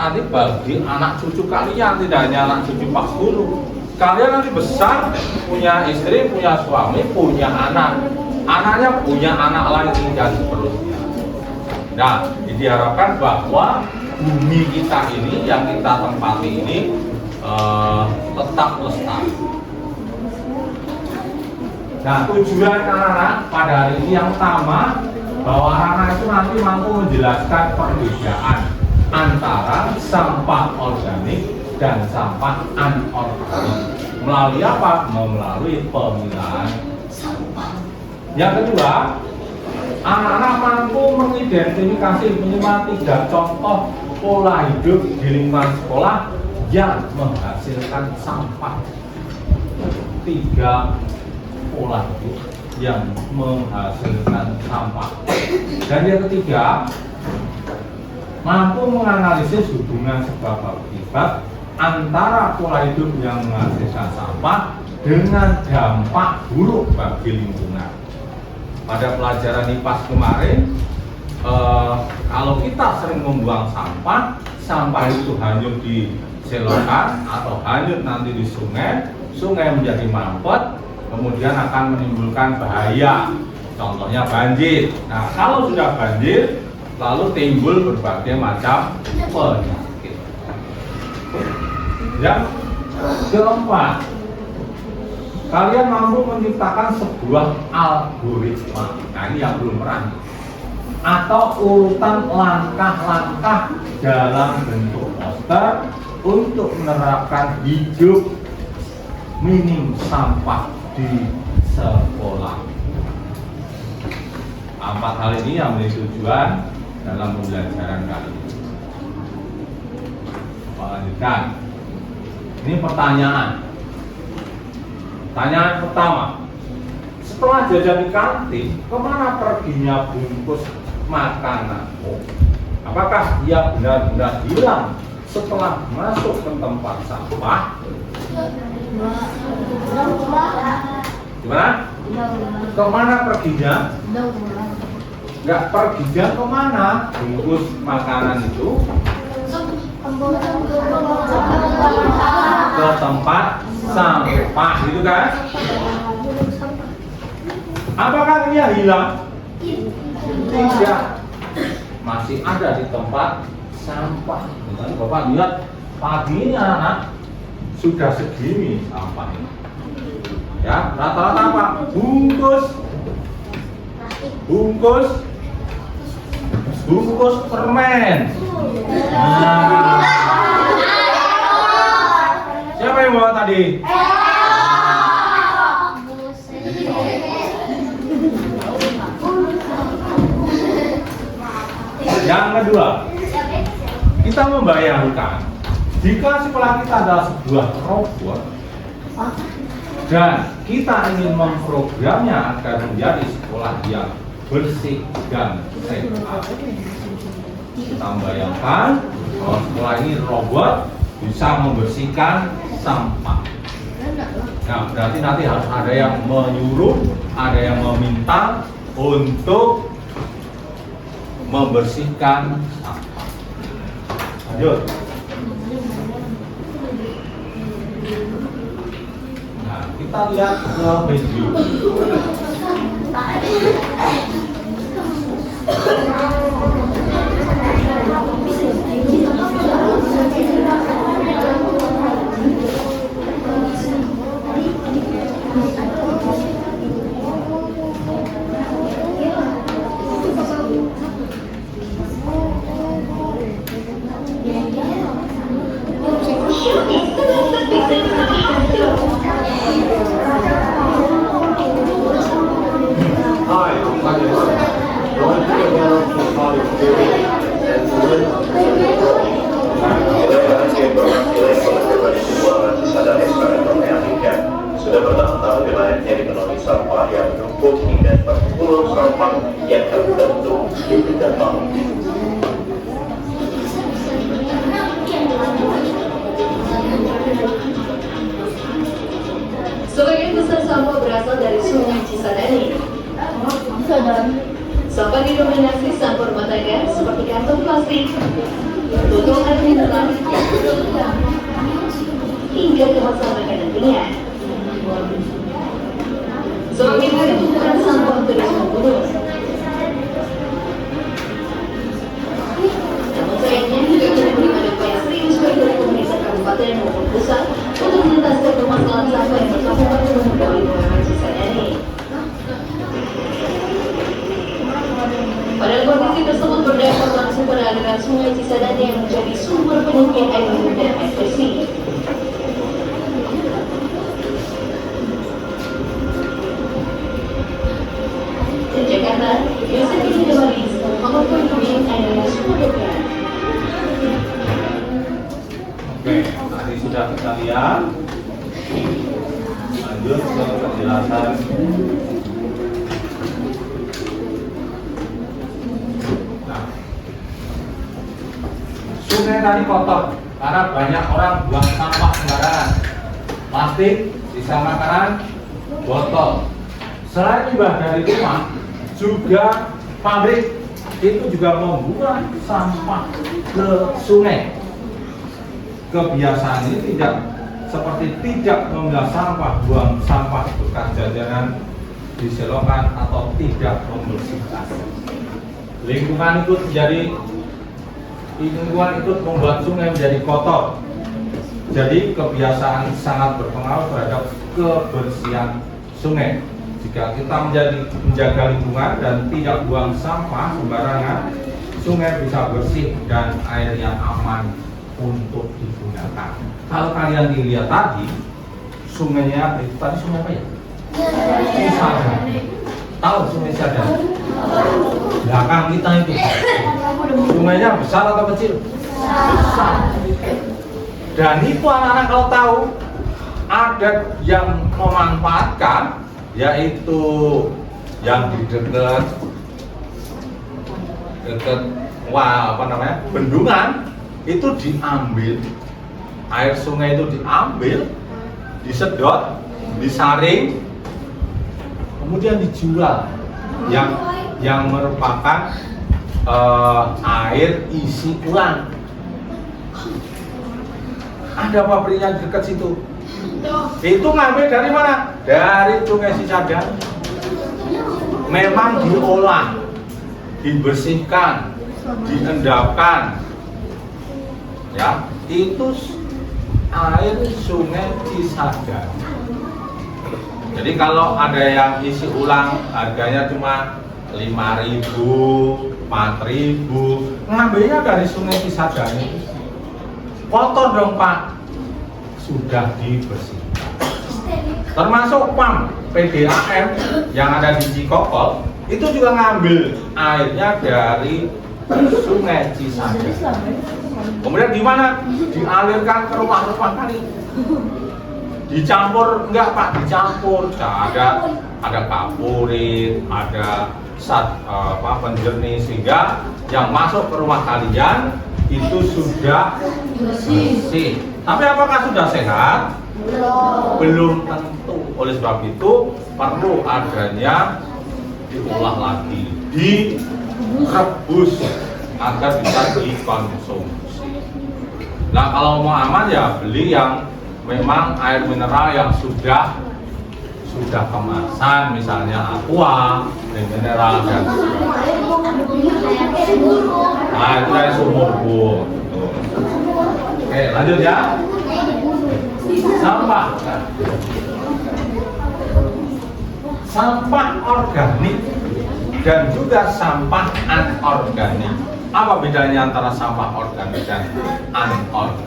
nanti bagi anak cucu kalian, tidak hanya anak cucu Pak Guru. Kalian nanti besar, punya istri, punya suami, punya anak. Anaknya punya anak lagi dan seterusnya. Nah, diharapkan bahwa bumi kita ini yang kita tempati ini tetap lestari. Nah, tujuan anak-anak pada hari ini yang utama bahwa anak-anak itu nanti mampu menjelaskan perbedaan antara sampah organik dan sampah anorganik. Melalui apa? Melalui pemilahan sampah. Yang kedua, anak-anak mampu mengidentifikasi minimal 3 contoh pola hidup di lingkungan sekolah yang menghasilkan sampah. 3 pola hidup yang menghasilkan sampah. Dan yang ketiga, mampu menganalisis hubungan sebab akibat antara pola hidup yang menghasilkan sampah dengan dampak buruk bagi lingkungan. Pada pelajaran IPAS kemarin, kalau kita sering membuang sampah, sampah itu hanyut di selokan atau hanyut nanti di sungai, sungai menjadi mampet, kemudian akan menimbulkan bahaya, contohnya banjir. Nah, kalau sudah banjir, lalu timbul berbagai macam penyakit. Yang keempat, kalian mampu menciptakan sebuah algoritma. Nah, ini yang belum pernah. Atau urutan langkah-langkah dalam bentuk poster untuk menerapkan hidup minim sampah di sekolah. 4 hal ini yang menjadi tujuan dalam pembelajaran kali ini. Lanjutkan. Ini pertanyaan. Pertanyaan pertama. Setelah jajan di kantin, kemana perginya bungkus makananmu? Apakah ia benar-benar hilang setelah masuk ke tempat sampah? Gimana? Kemana perginya? Nggak perginya kemana bungkus makanan itu? Ke tempat sampah, gitu kan? Apakah ia hilang? Tidak, masih ada di tempat sampah. Misalnya Bapak lihat pagi ini anak sudah segini sampah ini. Ya, rata-rata apa? Bungkus permen. Nah. Siapa yang bawa tadi? Yang kedua, kita membayangkan jika sekolah kita adalah sebuah robot dan kita ingin memprogramnya agar menjadi sekolah yang bersih dan sehat. Kita membayangkan bahwa sekolah ini robot bisa membersihkan sampah. Nah, berarti nanti harus ada yang menyuruh, ada yang meminta untuk membersihkan sampah. Lanjut. Nah, kita lihat ke video. Sudah bertahun-tahun wilayahnya dipenuhi sampah yang menumpuk hingga terpuluh sampah yang terbentuk di dekat laut. Sebagian besar sampah berasal dari Sungai Cisadane. Sampah didominasi sampah rumah tangga seperti kantong plastik, tutup air mineral hingga kemasan makanan ringan. Semakin hari tumpukan sampah terus menurun. Namun sayangnya hingga kini belum ada upaya serius baik dari pemerintah kabupaten maupun pusat untuk menuntaskan permasalahan sampah yang berkelanjutan menumpuk di Bendungan Cisadane. Pada kondisi tersebut berdampak langsung pada aliran Sungai Cisadane yang menjadi sumber penyempitan air minum dan air bersih. Dari Jakarta, Yosef Hidayat, Muhammad Pemimpin Air Sumatera. Oke, tadi sudah kita lihat. Lanjut ke penjelasan. Nah, sungai tadi kotor karena banyak orang buang sampah sembarangan, plastik, sisa makanan, botol. Selain limbah dari rumah, juga pabrik itu juga membuang sampah ke sungai. Kebiasaan ini tidak seperti tidak memilah sampah, buang sampah bekas jajanan di selokan atau tidak membersihkan. Lingkungan itu membuat sungai menjadi kotor. Jadi kebiasaan sangat berpengaruh terhadap kebersihan sungai. Jika kita menjaga lingkungan dan tidak buang sampah sembarangan, sungai bisa bersih dan airnya aman untuk digunakan. Kalau kalian dilihat tadi, sungainya itu tadi sungai apa ya? Cisadane. Tahu sungai Cisadane? Belakang kita itu. Sungainya besar atau kecil? Besar. Dan itu anak-anak kalau tahu ada yang memanfaatkan, yaitu yang di dekat bendungan itu diambil, air sungai itu diambil, disedot, disaring, kemudian dijual yang merupakan air isi ulang. Ada pabriknya di dekat situ. Itu ngambil dari mana? Dari Sungai Cisadane. Memang diolah, dibersihkan, diendapkan. Ya, itu air Sungai Cisadane. Jadi kalau ada yang isi ulang harganya cuma 5.000, 4.000, ngambilnya dari Sungai Cisadane. Kotor dong Pak, sudah dibersihkan. Termasuk PAM, PDAM yang ada di Cikokol, itu juga ngambil airnya dari Sungai Cisadane. Kemudian di mana? Dialirkan ke rumah-rumah kali. Dicampur enggak Pak? Dicampur. Nah, ada kapurit, ada penjernih, sehingga yang masuk ke rumah kalian itu sudah bersih. Tapi apakah sudah sehat? Belum tentu. Oleh sebab itu perlu adanya diolah lagi, direbus agar bisa dikonsumsi. Nah, kalau mau aman ya beli yang memang air mineral yang sudah kemasan, misalnya Aqua, mineral dan nah itu kayak sumur Bu. Oke, lanjut ya. Sampah organik dan juga sampah anorganik. Apa bedanya antara sampah organik dan anorganik?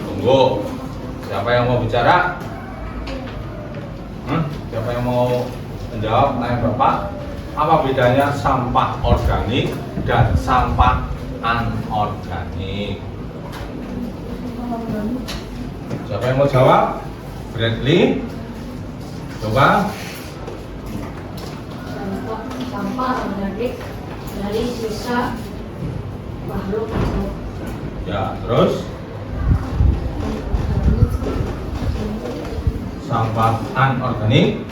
Tunggu. Siapa yang mau bicara? Siapa yang mau menjawab tanya Bapak? Apa bedanya sampah organik dan sampah anorganik? Siapa yang mau jawab? Bradley, coba. Sampah organik dari sisa makhluk hidup. Ya, terus sampah anorganik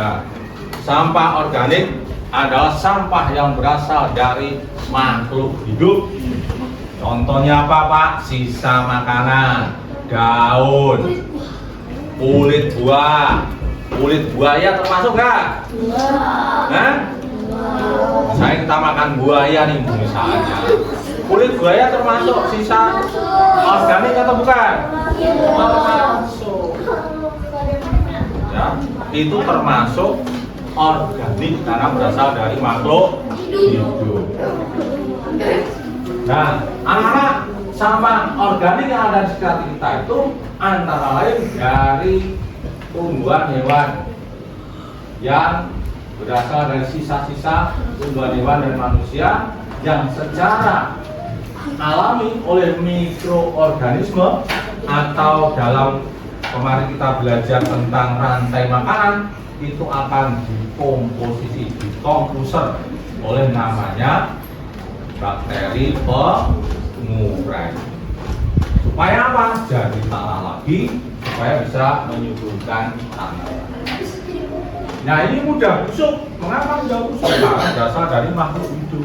Nah, sampah organik adalah sampah yang berasal dari makhluk hidup. Contohnya apa, Pak? Sisa makanan, daun, kulit buah, kulit buaya termasuk nggak? Nah, saya kita makan buaya nih misalnya. Kulit buaya termasuk sisa organik atau bukan? Termasuk. Ya, itu termasuk organik karena berasal dari makhluk hidup. Nah, anak-anak, sampah organik yang ada di sekitar kita itu antara lain dari tumbuhan hewan yang berasal dari sisa-sisa tumbuhan hewan dan manusia yang secara alami oleh mikroorganisme, atau dalam kemarin kita belajar tentang rantai makanan, itu akan dikomposisi, dikomposer oleh namanya bakteri pengurai. Supaya apa? Jadi tanah lagi, supaya bisa menyuburkan tanah. Nah, ini mudah busuk. Mengapa mudah busuk? Karena berasal dari makhluk hidup.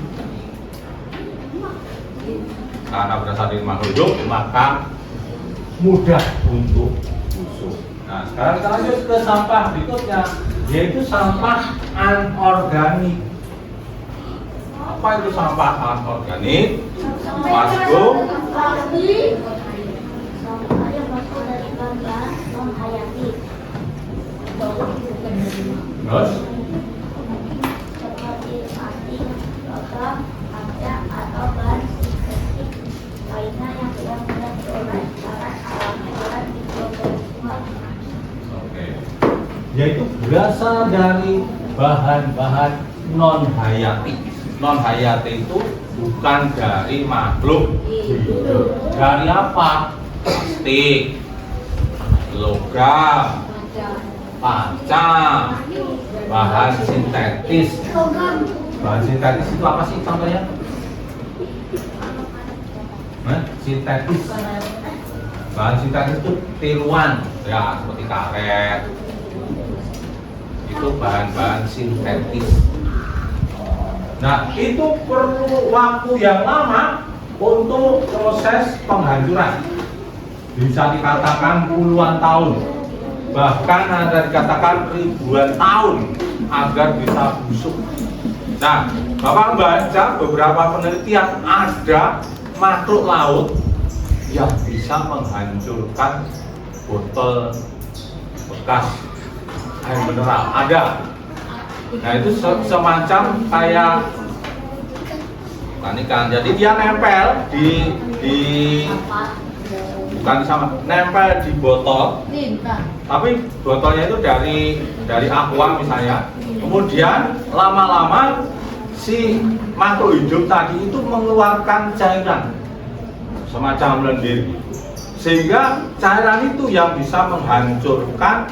Karena berasal dari makhluk hidup, maka mudah untuk busuk. Nah, sekarang kita lanjut ke sampah berikutnya, yaitu sampah anorganik. Apa itu sampah anorganik? Mas Bro? Sampah yang masuk dari bahan non hayati. Terus? Seperti plastik, logam, kaca, atau bahan sintetik lainnya yang tidak mudah diolah secara alami oleh mikroorganisme. Oke. Yaitu berasal dari bahan-bahan non hayati. Non hayati itu bukan dari makhluk hidup. Dari apa? Plastik, logam, kaca, bahan sintetis. Bahan sintetis itu apa sih contohnya? Sintetis. Bahan sintetis itu tiruan, ya seperti karet. Itu bahan-bahan sintetis. Nah, itu perlu waktu yang lama untuk proses penghancuran. Bisa dikatakan puluhan tahun, bahkan ada dikatakan ribuan tahun agar bisa busuk. Nah, Bapak baca beberapa penelitian, ada makhluk laut yang bisa menghancurkan botol bekas air mineral. Ada. Nah, itu semacam kayak ikan. Jadi dia nempel di bukan sama, nempel di botol. Tapi botolnya itu dari aqua misalnya. Kemudian lama-lama si makhluk hidup tadi itu mengeluarkan cairan semacam lendir, sehingga cairan itu yang bisa menghancurkan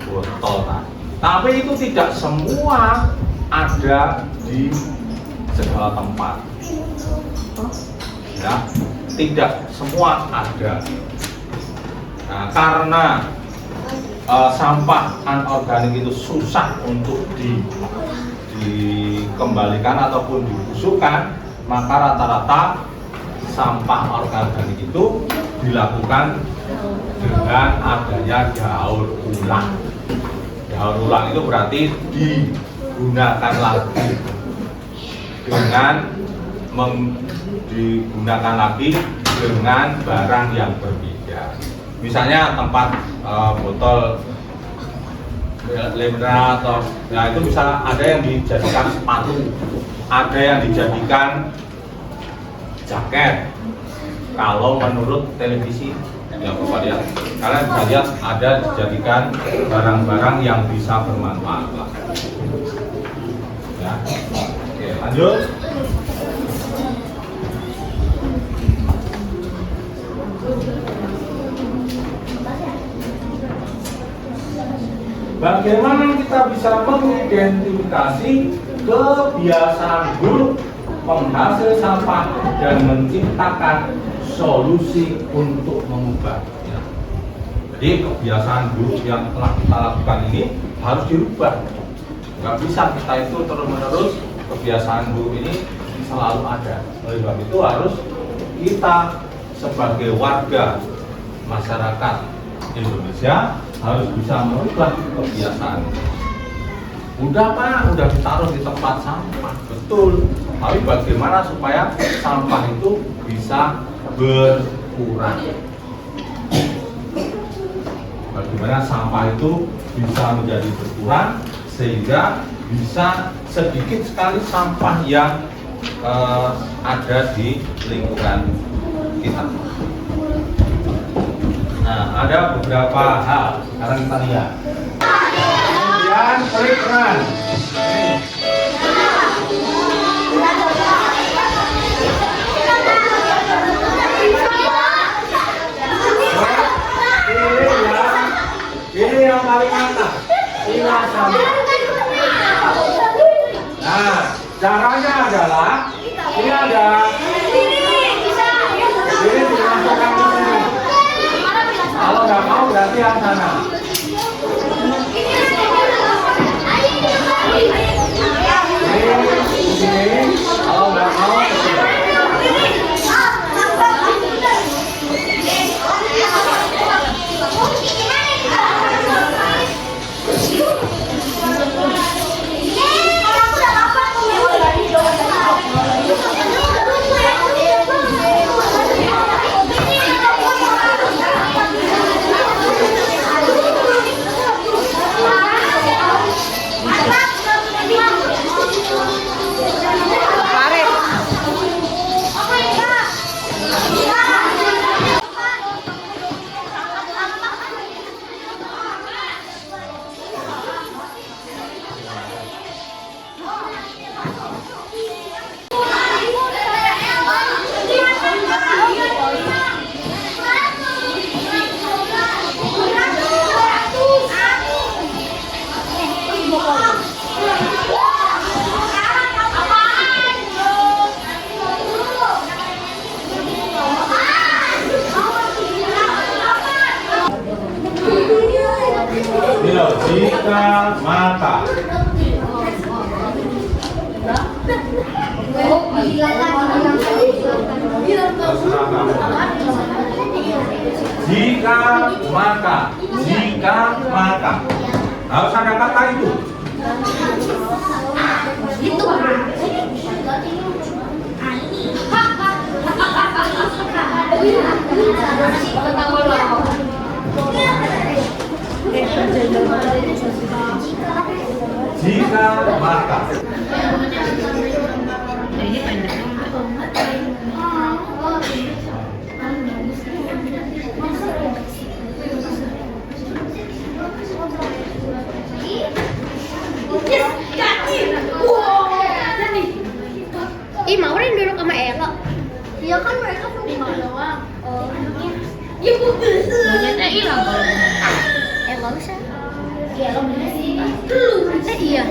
botol tadi. Tapi itu tidak semua ada di segala tempat. Ya, tidak semua ada. Nah, karena sampah anorganik itu susah untuk dikembalikan ataupun dibusukkan, maka rata-rata sampah organik itu dilakukan dengan adanya daur ulang. Daur ulang itu berarti digunakan lagi dengan barang yang berbeda. Misalnya tempat botol mineral atau ya itu bisa ada yang dijadikan sepatu, ada yang dijadikan jaket. Kalau menurut televisi yang Bapak lihat, kalian bisa lihat ada dijadikan barang-barang yang bisa bermanfaat lah. Ya. Oke, lanjut. Bagaimana kita bisa mengidentifikasi kebiasaan buruk penghasil sampah dan menciptakan solusi untuk mengubahnya? Jadi kebiasaan buruk yang telah kita lakukan ini harus dirubah Nggak bisa kita itu terus-menerus kebiasaan buruk ini selalu ada. Oleh sebab itu harus kita sebagai warga masyarakat Indonesia harus bisa merubah kebiasaan. Udah Pak, udah ditaruh di tempat sampah, betul. Tapi bagaimana supaya sampah itu bisa berkurang? Bagaimana sampah itu bisa menjadi berkurang sehingga bisa sedikit sekali sampah yang ada di lingkungan kita. Nah, ada beberapa hal. Sekarang kita lihat. Kemudian periklanan. Ini yang paling atas. Silakan. Nah, caranya adalah ini ada. Ini dimasukkan ke sini. Kalau nggak mau berarti yang sana. Ini, kalau nggak mau. Jika maka jika maka harus ada kata itu. Jika maka. Ih, Maureen duduk sama Ella. Iya kan mereka cuma doang. Oh, Ya bukan. ternyata hilang kalau nggak usah. Ya lo bener sih. Iya.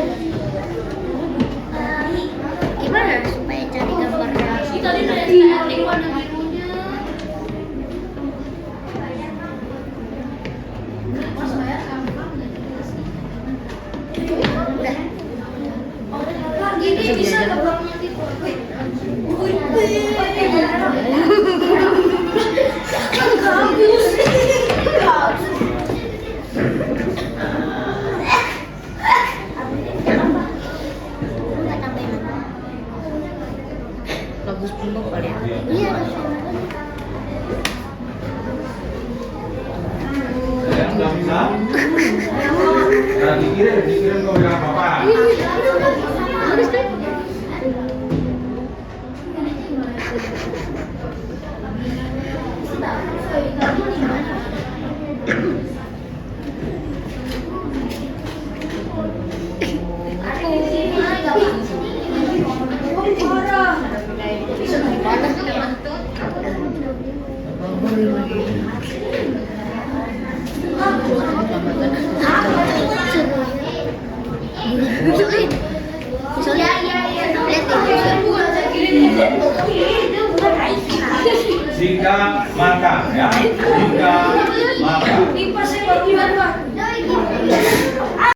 Gimana supaya cari gambarnya? Kita di setting warna birunya. Mas saya Udah. Gini bisa gambarnya di Bagus pun kali ya. Iya. Yang nggak bisa, nah dikirim ke WA Bapak. Jika maka ya, jika maka.